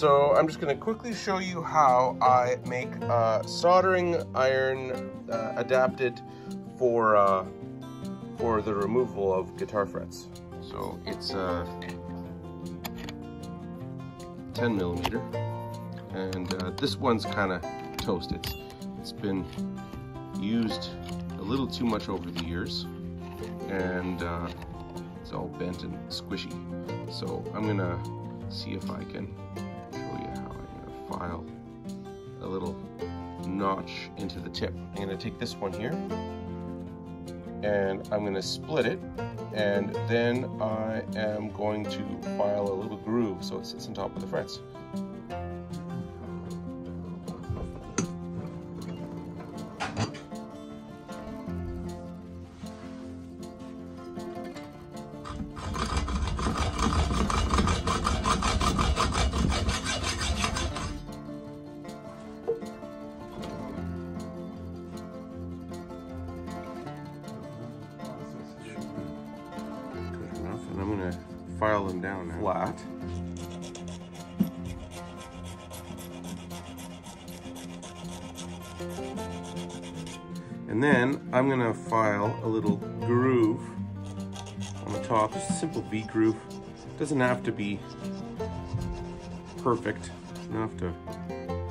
So I'm just going to quickly show you how I make a soldering iron adapted for the removal of guitar frets. So it's 10 millimeter, and this one's kind of toast. It's been used a little too much over the years, and it's all bent and squishy. So I'm gonna see if I can show you how I'm gonna file a little notch into the tip. I'm gonna take this one here and I'm gonna split it, and then I am going to file a little groove so it sits on top of the frets. And I'm going to file them down now. Flat. And then I'm going to file a little groove on the top, just a simple V groove. It doesn't have to be perfect. You don't have to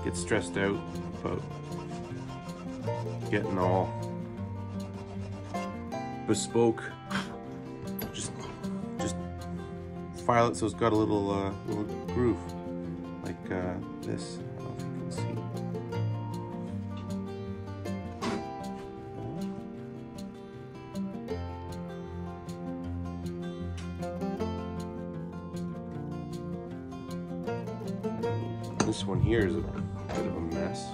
get stressed out about getting all bespoke. Just file it so it's got a little groove like this. I don't know if you can see. This one here is a bit of a mess.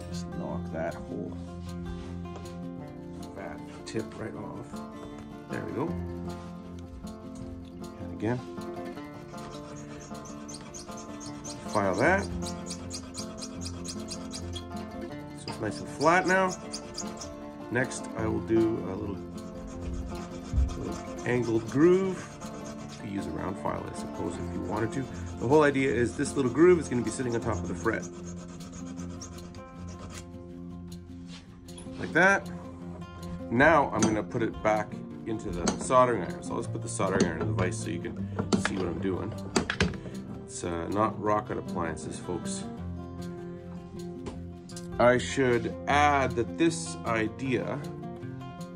Just knock that whole fat tip right off. There we go. And again, file that. So it's nice and flat now. Next, I will do a little angled groove. You could use a round file, I suppose, if you wanted to. The whole idea is this little groove is going to be sitting on top of the fret. Like that. Now I'm going to put it back into the soldering iron. So let's put the soldering iron in the vise so you can see what I'm doing. It's not rocket appliances, folks. I should add that this idea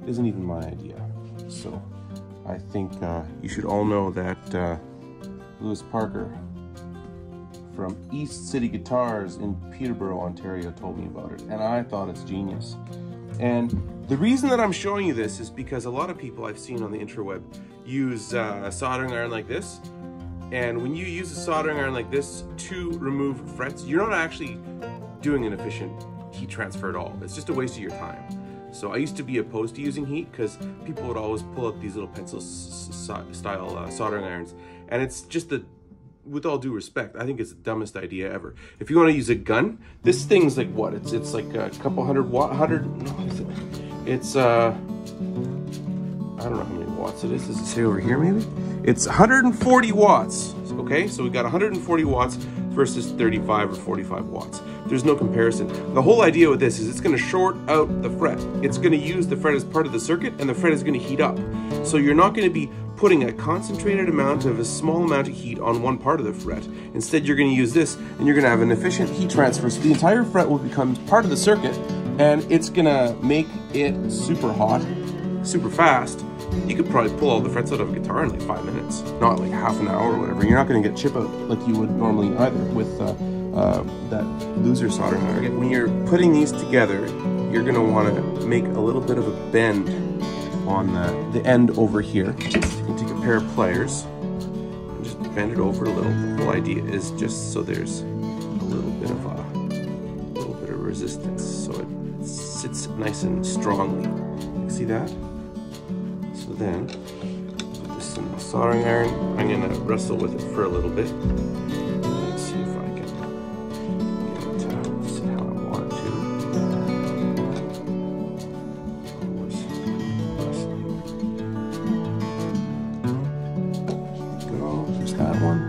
isn't even my idea. So I think you should all know that Lewis Parker from East City Guitars in Peterborough, Ontario told me about it, and I thought it's genius. And the reason that I'm showing you this is because a lot of people I've seen on the interweb use a soldering iron like this. And when you use a soldering iron like this to remove frets, you're not actually doing an efficient heat transfer at all. It's just a waste of your time. So I used to be opposed to using heat because people would always pull out these little pencil style soldering irons. And it's just with all due respect, I think it's the dumbest idea ever. If you want to use a gun, this thing's like what? It's like a couple hundred watt, it's I don't know how many watts it is. Does it say over here maybe? It's 140 watts. Okay, so we got 140 watts versus 35 or 45 watts. There's no comparison. The whole idea with this is it's going to short out the fret. It's going to use the fret as part of the circuit, and the fret is going to heat up. So you're not going to be putting a concentrated amount of a small amount of heat on one part of the fret. Instead, you're going to use this, and you're going to have an efficient heat transfer. So the entire fret will become part of the circuit, and it's going to make it super hot, super fast. You could probably pull all the frets out of a guitar in like 5 minutes, not like half an hour or whatever. You're not going to get chip out like you would normally either with that loser soldering iron. When you're putting these together, you're going to want to make a little bit of a bend on the end over here. You can take a pair of pliers and just bend it over a little. The whole idea is just so there's a little bit of resistance, so it sits nice and strongly. See that? So then, put this in the soldering iron. I'm going to wrestle with it for a little bit. Let's see if I can get it to sit how I want it to. Go, there's that one.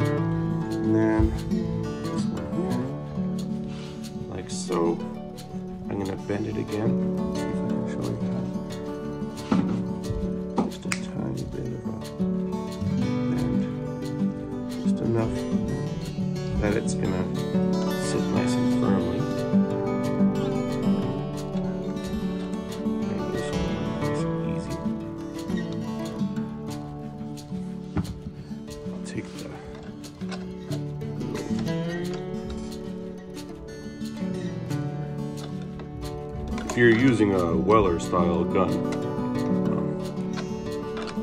you're using a Weller style gun.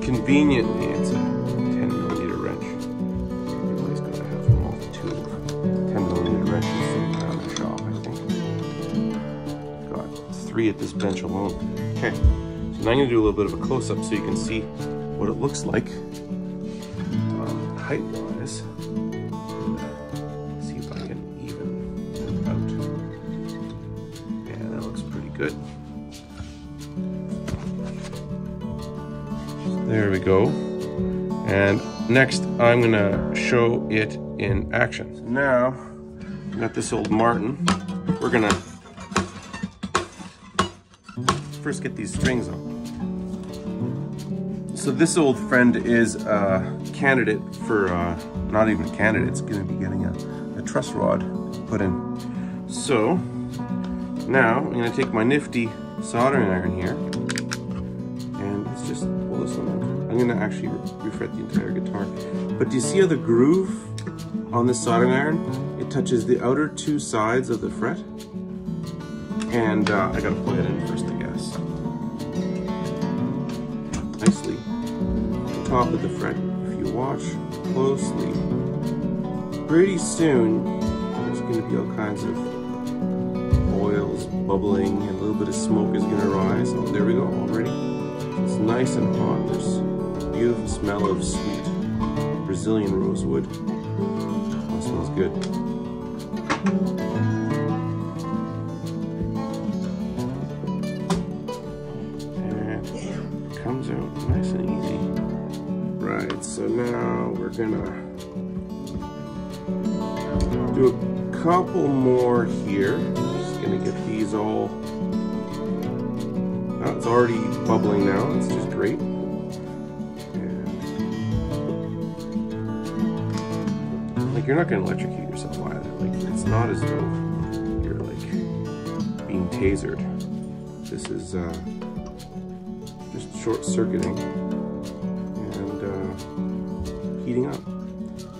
Conveniently, it's a 10mm wrench. You always gotta have them all two 10mm wrenches around the shop, I think. Got 3 at this bench alone. Okay, so now I'm gonna do a little bit of a close-up so you can see what it looks like height-wise. See if I can even it out. Yeah, that looks pretty good. So there we go. And next, I'm gonna show it in action. So now, I got this old Martin. We're gonna first get these strings on. So this old friend is a candidate for, not even a candidate, it's gonna be getting a truss rod put in. So now I'm gonna take my nifty soldering iron here, and let's just pull this one out. I'm gonna actually refret the entire guitar. But do you see how the groove on this soldering iron, it touches the outer 2 sides of the fret? And I gotta plug it in first, I guess. Nicely. The top of the fret, if you watch closely, pretty soon there's going to be all kinds of oils bubbling and a little bit of smoke is going to rise. Oh, there we go, already. It's nice and hot. There's a beautiful smell of sweet Brazilian rosewood. Oh, it smells good. Comes out nice and easy. Right, so now we're gonna do a couple more here. Just gonna get these all, oh, it's already bubbling now, that's just great. And like, you're not gonna electrocute yourself either. Like, it's not as though you're like being tasered. This is just short-circuiting and heating up.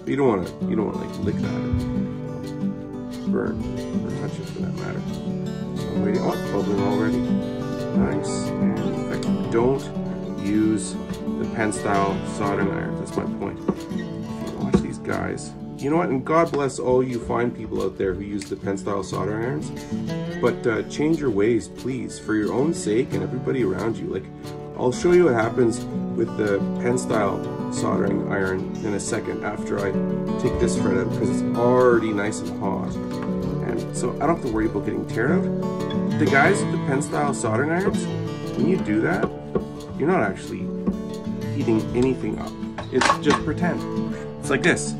But you don't want to like lick that or burn or touch it for that matter. So I'm waiting. Oh, it's bubbling already. Nice. And in fact, don't use the pen style soldering iron. That's my point. If you watch these guys, you know what? And God bless all you fine people out there who use the pen style soldering irons. But change your ways, please, for your own sake and everybody around you. Like, I'll show you what happens with the pen style soldering iron in a second after I take this fret out, because it's already nice and hot. And so I don't have to worry about getting teared out. The guys with the pen style soldering irons, when you do that, you're not actually heating anything up. It's just pretend. It's like this.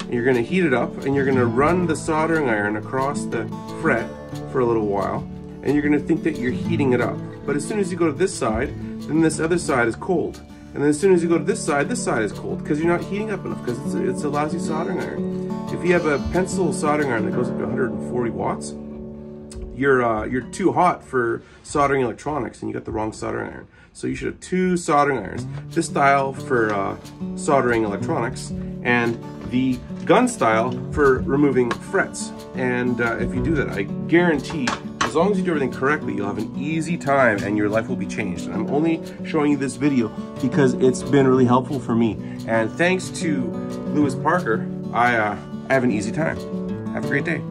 You're gonna heat it up and you're gonna run the soldering iron across the fret for a little while, and you're gonna think that you're heating it up. But as soon as you go to this side, then this other side is cold. And then as soon as you go to this side is cold, because you're not heating up enough, because it's a lousy soldering iron. If you have a pencil soldering iron that goes up to 140 watts, you're too hot for soldering electronics, and you got the wrong soldering iron. So you should have 2 soldering irons. This style for soldering electronics, and the gun style for removing frets. And if you do that, I guarantee, as long as you do everything correctly, you'll have an easy time and your life will be changed. And I'm only showing you this video because it's been really helpful for me. And thanks to Lewis Parker, I have an easy time. Have a great day.